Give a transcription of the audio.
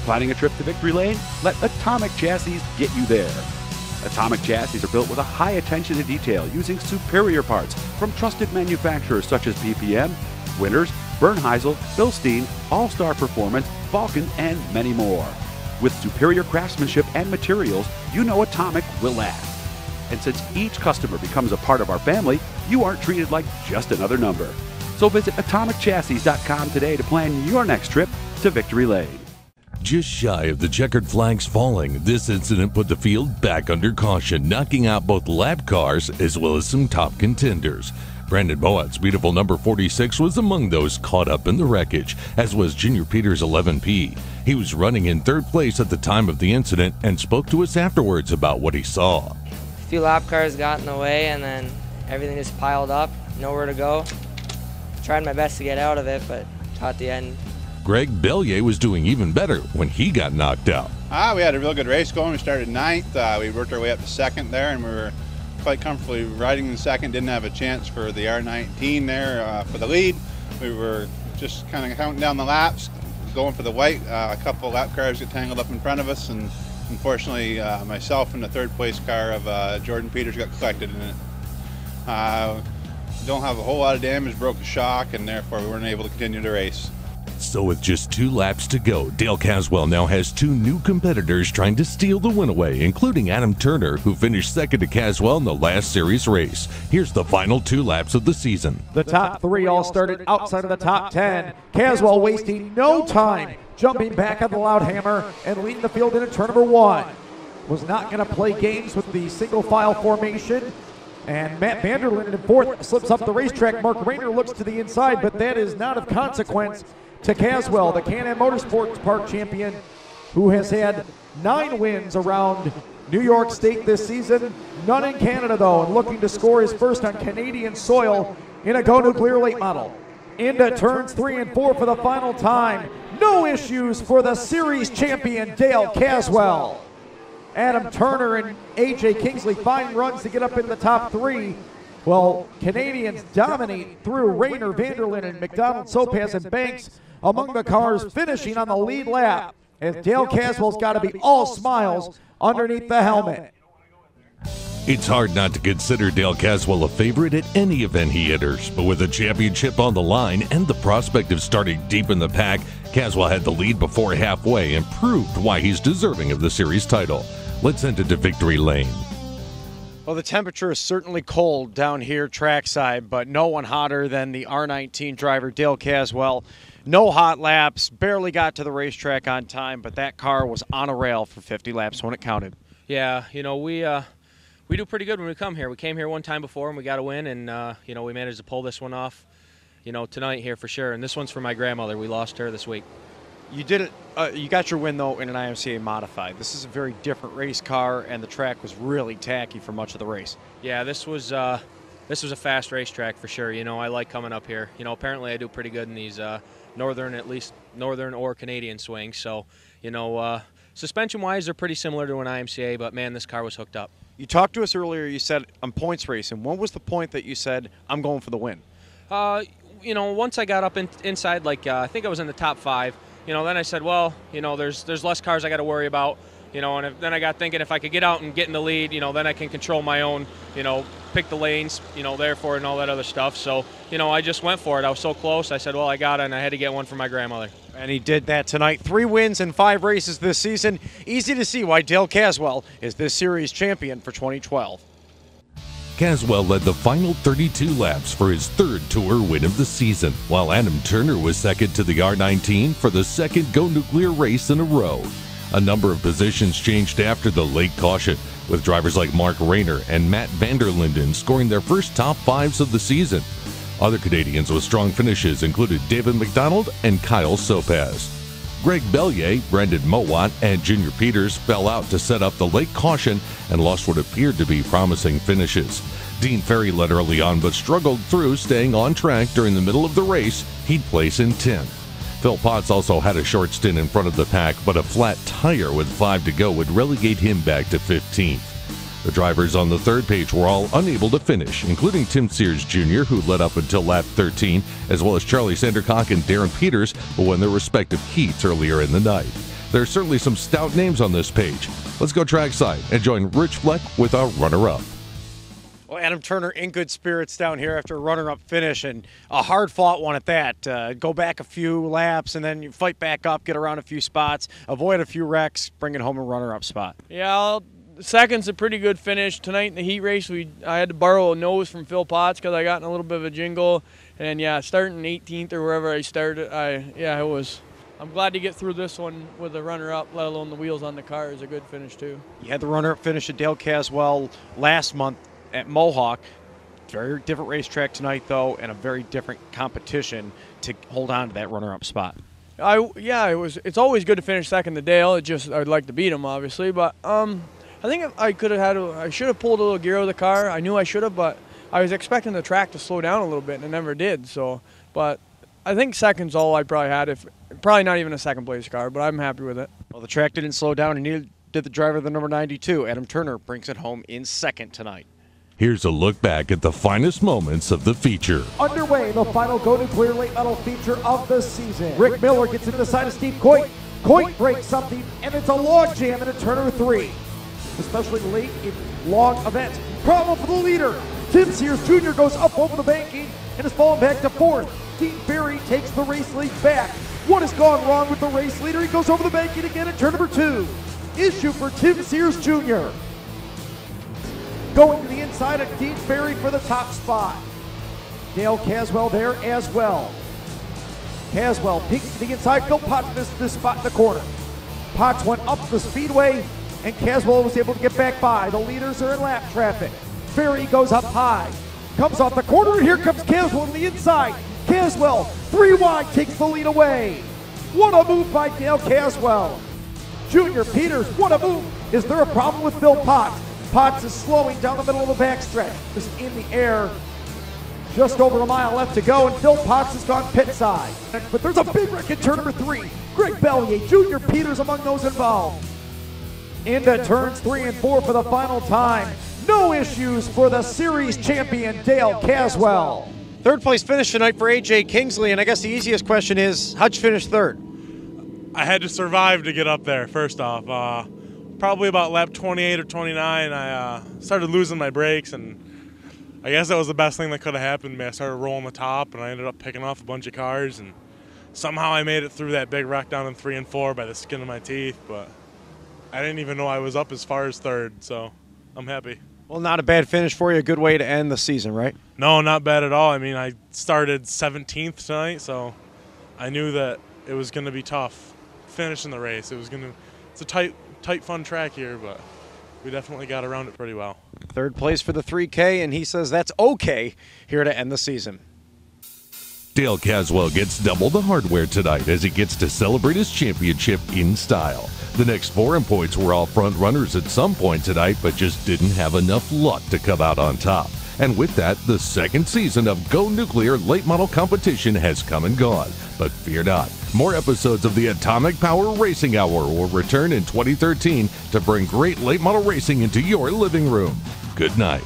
Planning a trip to Victory Lane? Let Atomic Chassis get you there. Atomic Chassis are built with a high attention to detail using superior parts from trusted manufacturers such as PPM, Winters, Bernheisel, Bilstein, All-Star Performance, Vulcan, and many more. With superior craftsmanship and materials, you know Atomic will last. And since each customer becomes a part of our family, you aren't treated like just another number. So visit AtomicChassis.com today to plan your next trip to Victory Lane. Just shy of the checkered flags falling, this incident put the field back under caution, knocking out both lap cars as well as some top contenders. Brandon Moat's beautiful number 46 was among those caught up in the wreckage, as was Junior Peters' 11P. He was running in third place at the time of the incident and spoke to us afterwards about what he saw. A few lap cars got in the way and then everything just piled up, nowhere to go. Tried my best to get out of it, but at the end. Greg Bellier was doing even better when he got knocked out. We had a real good race going. We started ninth. We worked our way up to second there, and we were quite comfortably riding in second. Didn't have a chance for the R19 there for the lead. We were just kind of counting down the laps, going for the white. A couple of lap cars got tangled up in front of us, and unfortunately myself and the third place car of Jordan Peters got collected in it. Don't have a whole lot of damage, broke a shock, and therefore we weren't able to continue the race. So with just 2 laps to go, Dale Caswell now has 2 new competitors trying to steal the win away, including Adam Turner, who finished second to Caswell in the last series race. Here's the final 2 laps of the season. The top 3 all started outside of the top 10. Caswell wasting no time, jumping back on the loud hammer and leading the field into turn number 1. Was not going to play games with the single file formation. And Matt Vanderlinden in 4th slips up the racetrack. Mark Rayner looks to the inside, but that is not of consequence to Caswell, the Can-Am Motorsports Park champion, who has had 9 wins around New York State this season, none in Canada though, and looking to score his first on Canadian soil in a Go Nuclear late model. Into turns 3 and 4 for the final time. No issues for the series champion Dale Caswell. Adam Turner and AJ Kingsley fine runs to get up in the top 3. Well, Canadians dominate through Rayner, Vanderlinden, McDonald, Sopaz, and Banks among the cars finishing on the lead lap, as Dale Caswell's got to be all smiles underneath the helmet. It's hard not to consider Dale Caswell a favorite at any event he enters, but with a championship on the line and the prospect of starting deep in the pack, Caswell had the lead before halfway and proved why he's deserving of the series title. Let's enter to Victory Lane. Well, the temperature is certainly cold down here trackside, but no one hotter than the R19 driver, Dale Caswell. No hot laps, barely got to the racetrack on time, but that car was on a rail for 50 laps when it counted. Yeah, you know, we do pretty good when we come here. We came here one time before and we got a win, and, you know, we managed to pull this one off, you know, tonight here for sure. And this one's for my grandmother. We lost her this week. You did it. You got your win, though, in an IMCA modified. This is a very different race car, and the track was really tacky for much of the race. Yeah, this was a fast racetrack for sure. You know, I like coming up here. You know, apparently I do pretty good in these northern or Canadian swings. So, you know, suspension-wise, they're pretty similar to an IMCA, but, man, this car was hooked up. You talked to us earlier. You said, I'm points racing. When was the point that you said, I'm going for the win? You know, once I got up inside, like, I think I was in the top 5. You know, then I said, well, you know, there's less cars I got to worry about, you know, and then I got thinking if I could get out and get in the lead, you know, then I can control my own, you know, pick the lanes, you know, therefore and all that other stuff. So, you know, I just went for it. I was so close. I said, well, I got it, and I had to get one for my grandmother. And he did that tonight. 3 wins in 5 races this season. Easy to see why Dale Caswell is this series champion for 2012. Caswell led the final 32 laps for his 3rd tour win of the season, while Adam Turner was second to the R19 for the 2nd Go Nuclear race in a row. A number of positions changed after the late caution, with drivers like Mark Rayner and Matt Vanderlinden scoring their first top 5s of the season. Other Canadians with strong finishes included David McDonald and Kyle Sopaz. Greg Bellier, Brendan Mowat, and Junior Peters fell out to set up the late caution and lost what appeared to be promising finishes. Dean Ferry led early on but struggled through, staying on track during the middle of the race. He'd place in 10th. Phil Potts also had a short stint in front of the pack, but a flat tire with 5 to go would relegate him back to 15th. The drivers on the third page were all unable to finish, including Tim Sears Jr., who led up until lap 13, as well as Charlie Sandercock and Darren Peters, who won their respective heats earlier in the night. There are certainly some stout names on this page. Let's go trackside and join Rich Fleck with our runner-up. Well, Adam Turner in good spirits down here after a runner-up finish, and a hard-fought one at that. Go back a few laps, and then you fight back up, get around a few spots, avoid a few wrecks, bring it home a runner-up spot. Yeah, second's a pretty good finish. Tonight in the heat race, I had to borrow a nose from Phil Potts because I got in a little bit of a jingle. And, yeah, starting 18th or wherever I started, I'm glad to get through this one with a runner-up, let alone the wheels on the car is a good finish, too. You had the runner-up finish at Dale Caswell last month at Mohawk. Very different racetrack tonight, though, and a very different competition to hold on to that runner-up spot. It's always good to finish second to Dale. I'd like to beat him, obviously, but I think I should have pulled a little gear out of the car. I knew I should have, but I was expecting the track to slow down a little bit, and it never did. But I think second's all I probably had. Probably not even a second-place car, but I'm happy with it. Well, the track didn't slow down, and neither did the driver of the number 92. Adam Turner brings it home in second tonight. Here's a look back at the finest moments of the feature. Underway, the final Go Nuclear late model feature of the season. Rick Miller gets into the side of Steve Coit. Coit breaks something, and it's a log jam in a turn of 3. Especially late in long events. Problem for the leader. Tim Sears Jr. goes up over the banking and is falling back to 4th. Dean Berry takes the race lead back. What has gone wrong with the race leader? He goes over the banking again in turn number 2. Issue for Tim Sears Jr. Going to the inside of Dean Berry for the top spot. Dale Caswell there as well. Caswell peeks to the inside. Phil Potts missed this spot in the corner. Potts went up the speedway, and Caswell was able to get back by. The leaders are in lap traffic. Berry goes up high. Comes off the corner, and here comes Caswell to the inside. Caswell, 3 wide, takes the lead away. What a move by Dale Caswell. Junior Peters, what a move. Is there a problem with Phil Potts? Potts is slowing down the middle of the backstretch. Just in the air. Just over a mile left to go, and Phil Potts has gone pit side. But there's a big wreck in turn number 3. Greg Bellier, Junior Peters among those involved. Into turns 3 and 4 for the final time. No issues for the series champion, Dale Caswell. Third place finish tonight for A.J. Kingsley, and I guess the easiest question is, how'd you finish third? I had to survive to get up there, first off. Probably about lap 28 or 29, I started losing my brakes, and I guess that was the best thing that could have happened to me. I started rolling the top, and I ended up picking off a bunch of cars, and somehow I made it through that big wreck down in 3 and 4 by the skin of my teeth, but I didn't even know I was up as far as third, so I'm happy. Well, not a bad finish for you. A good way to end the season, right? No, not bad at all. I mean, I started 17th tonight, so I knew that it was going to be tough finishing the race. It's a tight, fun track here, but we definitely got around it pretty well. Third place for the 3K, and he says that's okay here to end the season. Dale Caswell gets double the hardware tonight as he gets to celebrate his championship in style. The next 4 in points were all front runners at some point tonight, but just didn't have enough luck to come out on top. And with that, the second season of Go Nuclear late model competition has come and gone. But fear not, more episodes of the Atomic Power Racing Hour will return in 2013 to bring great late model racing into your living room. Good night.